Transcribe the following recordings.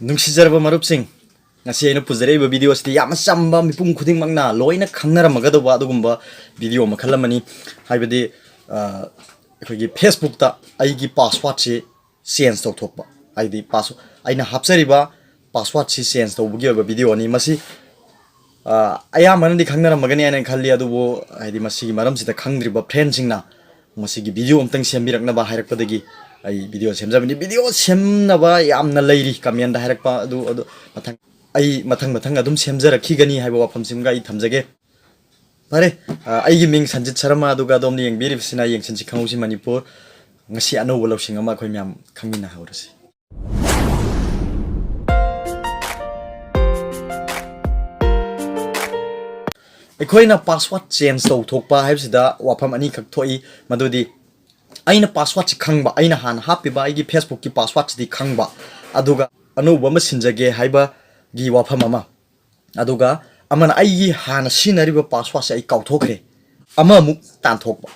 ꯅꯨꯡꯁꯤꯖꯔꯕ ꯃꯔꯨꯞꯁꯤꯡ ngasi aina puzareba video sti yam chamba mipum khuding mangna loina khangnaram do ba dugumba video makhal amani haibadi akhoi Facebook ta aigi password si change to thokpa aidi password aina hapsariba password si change to bugi ba video ni masi aya manandi khangnaram magani aina khalli adubo aidi masi maram sita khangdriba friend singna masi gi video amtang sembirakna ba hairakpadagi ai video semjabani video semnaba yamna leiri comment da hairakpa adu mathang ai mathang adum semjarakhi haiba wafam simga I thamjage pare ai gi ming sanjit sharma aduga domni yengbiribsina yengsinsi khangousi manipur ngasi anobo lawsing ama khoi myam khangmina haurasi ekhoina password change to thokpa haibsida wafam ani khak thoi madudi aina password chi khangba aina han hapiba ai gi Facebook ki password chi khangba aduga anobo ma sinjage haiba gi wafam ama aduga amana ai hana sinariba password se ai kauthokre ama mu tan thokba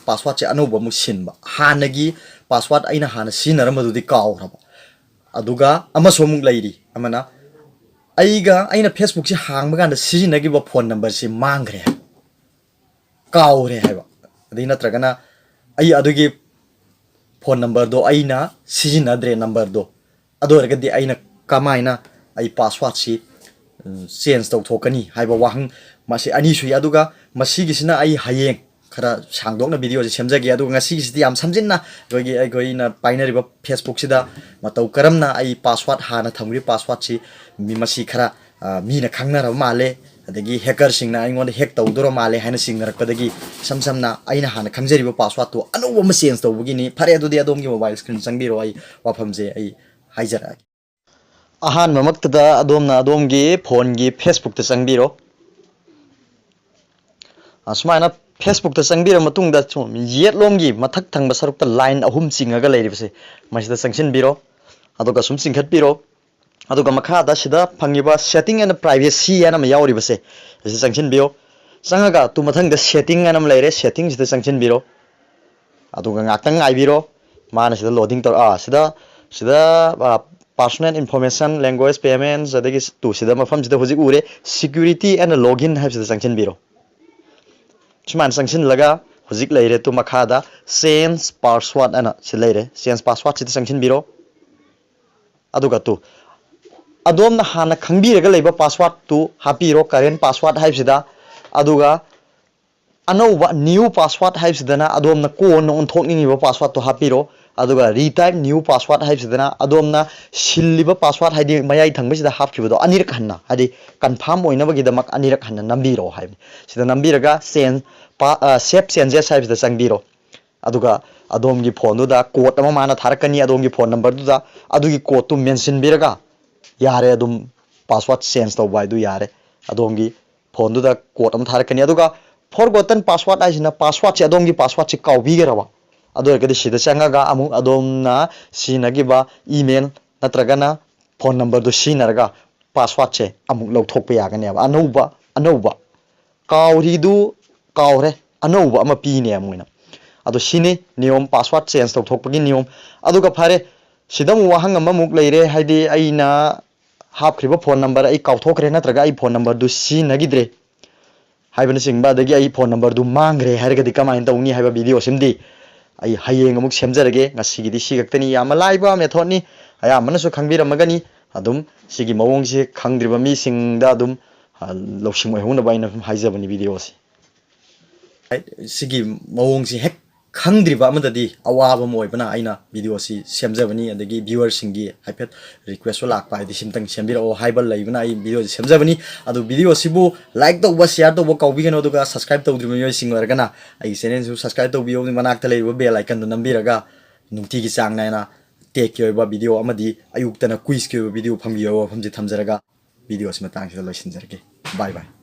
password se anoba mu sinba hanagi password aina hana sinarama dudi kauraba aduga ama somung lairi amana aiga aina Facebook se hangba ganda sinagi ba phone number se mangre kaure haiba adina tragana ai adugi phone number do aina sinadre number do adorgadi aina kamaina ai password si change to thokani haiba wahang masi ani sui aduga masi gisina ai hayeng khara sangdokna video je semjage aduga ngasi gisidi yam samjinna goina painariba Facebook sida matau karamna ai password hana thamgri password si mi masi khara mina khangnara male adagi hacker singna aingon hack tawdoro male haina singnarakpadagi samsamna aina hana khangjariba password to anoba ma change tawbugini phare adudi adomgi mobile screen changbiro ai wafamje ai haijara ahan mamaktada adomna adomgi phone gi Facebook ta changbiro asmaina Facebook ta changbira matungda chum yetlomgi mathak thangba sarukta line ahum chingaga leiribse masida changsin biro aduga sum singkhat biro aduga makhada sida phangiba setting and privacy ana ma yauribase ase changsin biro changaga tu mathangda setting ana ma leire setting sida changsin biro aduga ngaktang aibiro mana sida loading tor sida personal information language payments adagi tu sida mafam sida hojik ure security and login haib sida changsin biro chuman changsin laga hojik leire tu makhada change password ana si leire change password sida changsin biro aduga tu adom na hana khangbiraga leiba password tu hapiro current password haib sida aduga anova new password haib sidana adom na ko no onthokni ba password to hapiro aduga retype new password haib sidana adom na silliba password haidi mayai thangbisida hapkibodo anirak hanna hadi confirm oinabagi damak anirak hanna nambiro haib sida nambiraga change save changes haib sida changbiro aduga adomgi phone da code ama mana tharakani adomgi phone number da adugi code tu mention biraga yare adum password change to bai du yare adomgi phone da code am tharakani aduga forgotten password aisina password se adomgi password se kaubigerawa adorgadi sida changaga amu adomna sinagiba email natragana phone number do sinarga password se amu lawthokpa yagane anouba kauri du kaure anouba ama pine amuina ado sini niyom password change tawthokpagi niyom aduga phare sidam wahang ama muk leire haidi aina hapkhriba phone number ai kauthokre natraga ai phone number du sinagidre haibana singba dagi ai phone number du mangre hargadi kamain tawni haiba video simdi ai hayeng amuk semjarage ngasigidi sigaktani yama laiba method ni aya manasu khangbiramagani adum sigi mawong si khangdriba mi singda adum lawsing oi hona baina haijabani video si sigi mawong si hek khangdriba amadadi awaba moibana aina video si semjabani adagi viewer singi haipet request lakpa adi simtang sembira o haibal laibana ai video si semjabani adu video sibu like to share to kaubigano aduga subscribe to drimiyo singwargana ai channel su subscribe to biyo manakta leiba bell icon do nambiraga nungti gi chang naina take yoiba video amadi ayuktana quiz ki video phambiyo phamji thamjaraga video si matang sida loisinjarge bye bye